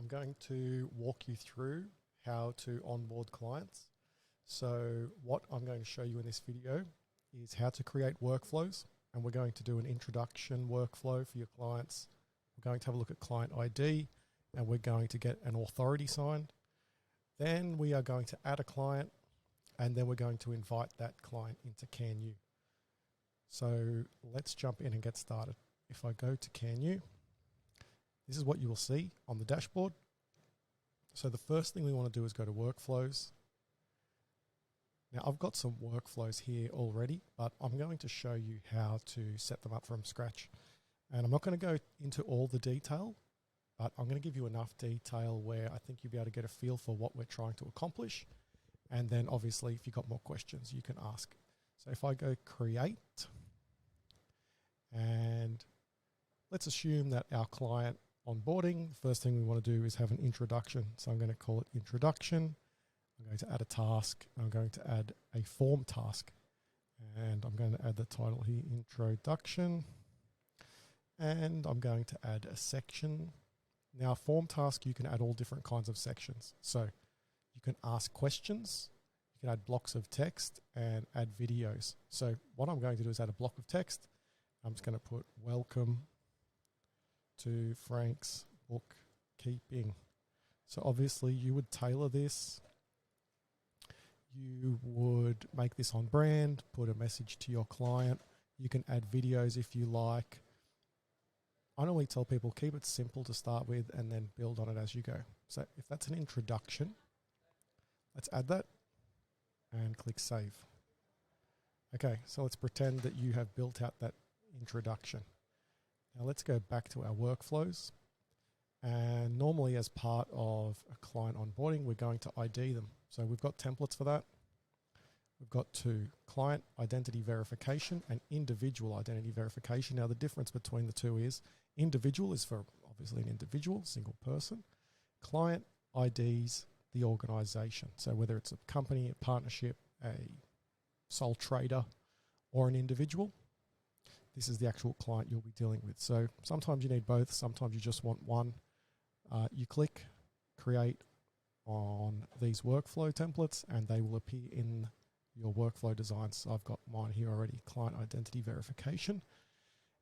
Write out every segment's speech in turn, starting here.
I'm going to walk you through how to onboard clients. So what I'm going to show you in this video is how to create workflows, and we're going to do an introduction workflow for your clients. We're going to have a look at client ID, and we're going to get an authority signed. Then we are going to add a client, and then we're going to invite that client into Canyou. So let's jump in and get started. If I go to Canyou, this is what you will see on the dashboard. So the first thing we want to do is go to workflows. Now I've got some workflows here already, but I'm going to show you how to set them up from scratch. And I'm not going to go into all the detail, but I'm going to give you enough detail where I think you'll be able to get a feel for what we're trying to accomplish. And then obviously if you've got more questions, you can ask. So if I go create, and let's assume that our client onboarding, the first thing we want to do is have an introduction. So I'm going to call it introduction. I'm going to add a task. I'm going to add a form task. And I'm going to add the title here, introduction. And I'm going to add a section. Now, form task, you can add all different kinds of sections. So you can ask questions, you can add blocks of text and add videos. So what I'm going to do is add a block of text. I'm just going to put welcome to Frank's bookkeeping. So obviously you would tailor this. You would make this on brand, put a message to your client. You can add videos if you like. I normally tell people keep it simple to start with and then build on it as you go. So if that's an introduction, let's add that and click save. Okay, so let's pretend that you have built out that introduction. Now let's go back to our workflows. And normally as part of a client onboarding, we're going to ID them. So we've got templates for that. We've got two, client identity verification and individual identity verification. Now the difference between the two is individual is for obviously an individual, single person. Client IDs the organization. So whether it's a company, a partnership, a sole trader, or an individual, this is the actual client you'll be dealing with. So sometimes you need both, sometimes you just want one. You click create on these workflow templates and they will appear in your workflow designs. So I've got mine here already, client identity verification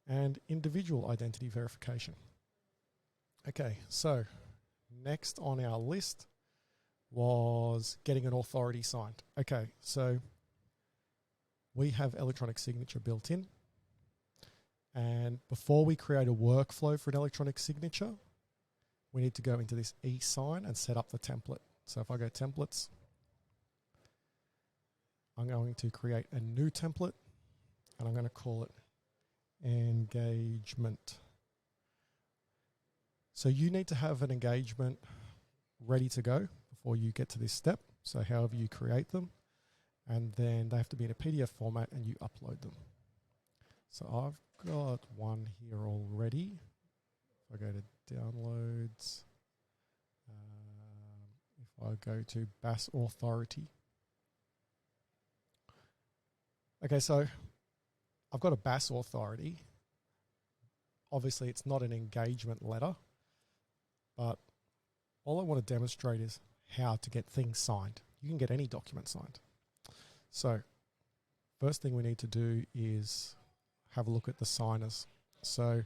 and individual identity verification. Okay, so next on our list was getting an authority signed. Okay, so we have electronic signature built in. And before we create a workflow for an electronic signature, we need to go into this e-sign and set up the template. So if I go templates, I'm going to create a new template and I'm going to call it engagement. So you need to have an engagement ready to go before you get to this step. So however you create them, and then they have to be in a PDF format and you upload them. So I've got one here already. If I go to downloads, if I go to BAS authority. Okay, so I've got a BAS authority. Obviously it's not an engagement letter, but all I want to demonstrate is how to get things signed. You can get any document signed. So first thing we need to do is have a look at the signers. So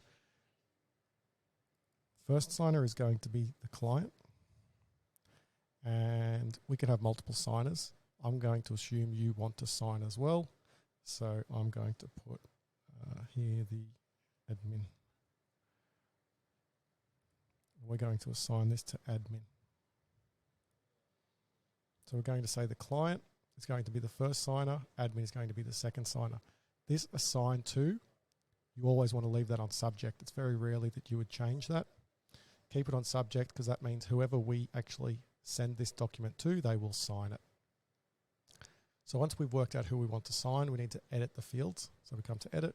first signer is going to be the client, and we can have multiple signers. I'm going to assume you want to sign as well. So I'm going to put here the admin. We're going to assign this to admin. So we're going to say the client is going to be the first signer, admin is going to be the second signer. This assigned to, you always want to leave that on subject. It's very rarely that you would change that. Keep it on subject because that means whoever we actually send this document to, they will sign it. So once we've worked out who we want to sign, we need to edit the fields. So we come to edit.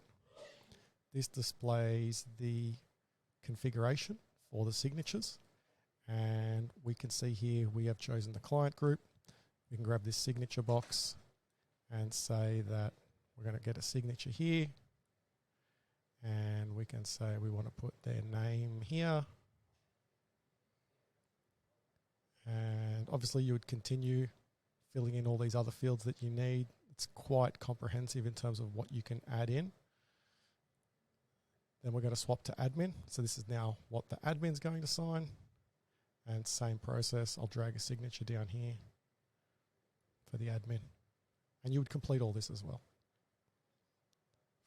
This displays the configuration for the signatures. And we can see here we have chosen the client group. We can grab this signature box and say that we're going to get a signature here. And we can say we want to put their name here. obviously you would continue filling in all these other fields that you need. It's quite comprehensive in terms of what you can add in. Then we're going to swap to admin. So this is now what the admin's going to sign. And same process, I'll drag a signature down here for the admin. And you would complete all this as well.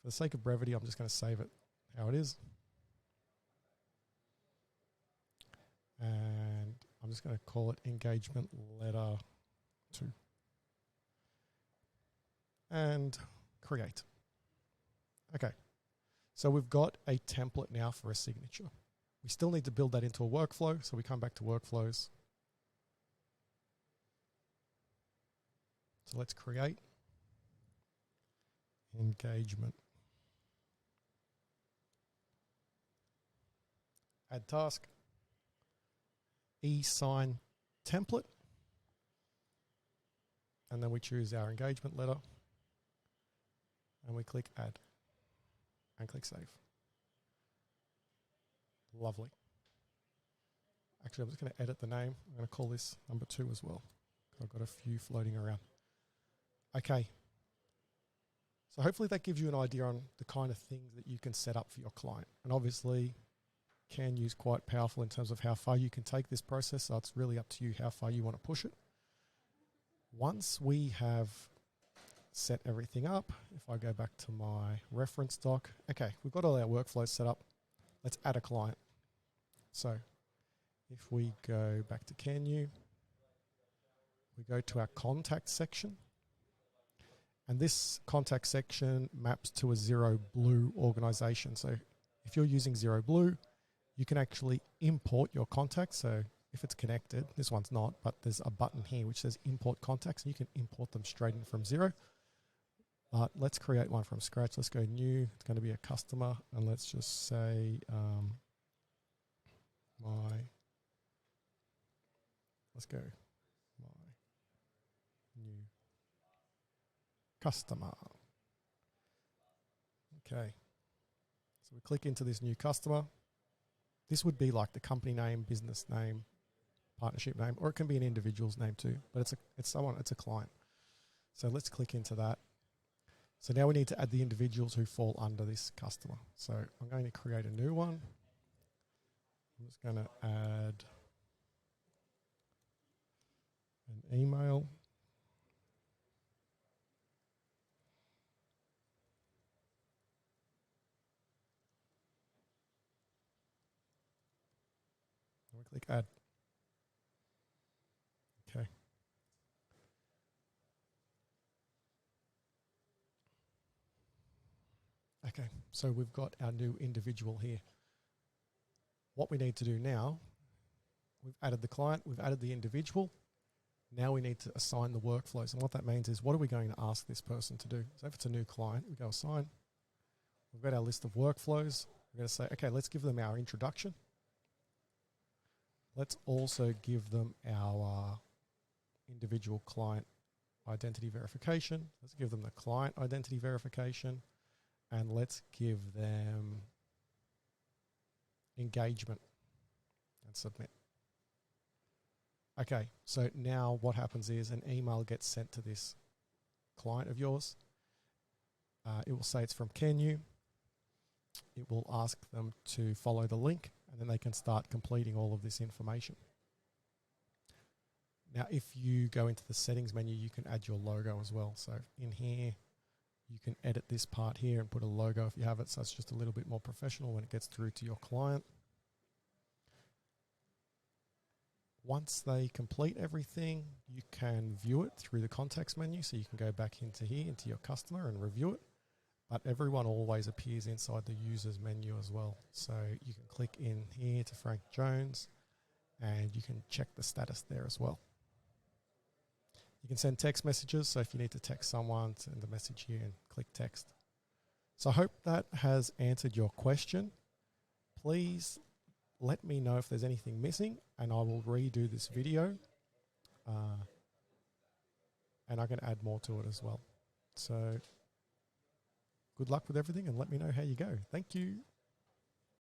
For the sake of brevity, I'm just going to save it how it is. And I'm just going to call it engagement letter 2. And create. Okay. So we've got a template now for a signature. We still need to build that into a workflow. So we come back to workflows. So let's create engagement. Add task. E-sign template. And then we choose our engagement letter. And we click add. And click save. Lovely. Actually, I'm just going to edit the name. I'm going to call this number 2 as well. I've got a few floating around. Okay. So hopefully that gives you an idea on the kind of things that you can set up for your client. And obviously, Canyou is quite powerful in terms of how far you can take this process. So it's really up to you how far you want to push it. Once we have set everything up, if I go back to my reference doc, okay, we've got all our workflows set up. Let's add a client. So if we go back to Canyou, we go to our contact section. And this contact section maps to a Zero Blue organization. So if you're using Zero Blue, you can actually import your contacts. So if it's connected, this one's not, but there's a button here which says import contacts, and you can import them straight in from Zero. But let's create one from scratch. Let's go new. It's going to be a customer. And let's just say let's go my new customer. Okay. So we click into this new customer. This would be like the company name, business name, partnership name, or it can be an individual's name too, but it's a client. So let's click into that. So now we need to add the individuals who fall under this customer. So I'm going to create a new one. I'm just going to add an email. And we click add. Okay. Okay, so we've got our new individual here. What we need to do now, we've added the client, we've added the individual. Now we need to assign the workflows. And what that means is, what are we going to ask this person to do? So if it's a new client, we go assign. We've got our list of workflows. We're going to say, okay, let's give them our introduction. Let's also give them our individual client identity verification. Let's give them the client identity verification. And let's give them engagement and submit. Okay, so now what happens is an email gets sent to this client of yours. It will say it's from Canyou. It will ask them to follow the link, and then they can start completing all of this information. Now, if you go into the settings menu, you can add your logo as well. So in here, you can edit this part here and put a logo if you have it, so it's just a little bit more professional when it gets through to your client. Once they complete everything, you can view it through the context menu, so you can go back into here, into your customer, and review it. But everyone always appears inside the users menu as well. So you can click in here to Frank Jones, and you can check the status there as well. You can send text messages, so if you need to text someone, send the message here and click text. So I hope that has answered your question. Please let me know if there's anything missing, and I will redo this video. And I can add more to it as well. So good luck with everything, and let me know how you go. Thank you.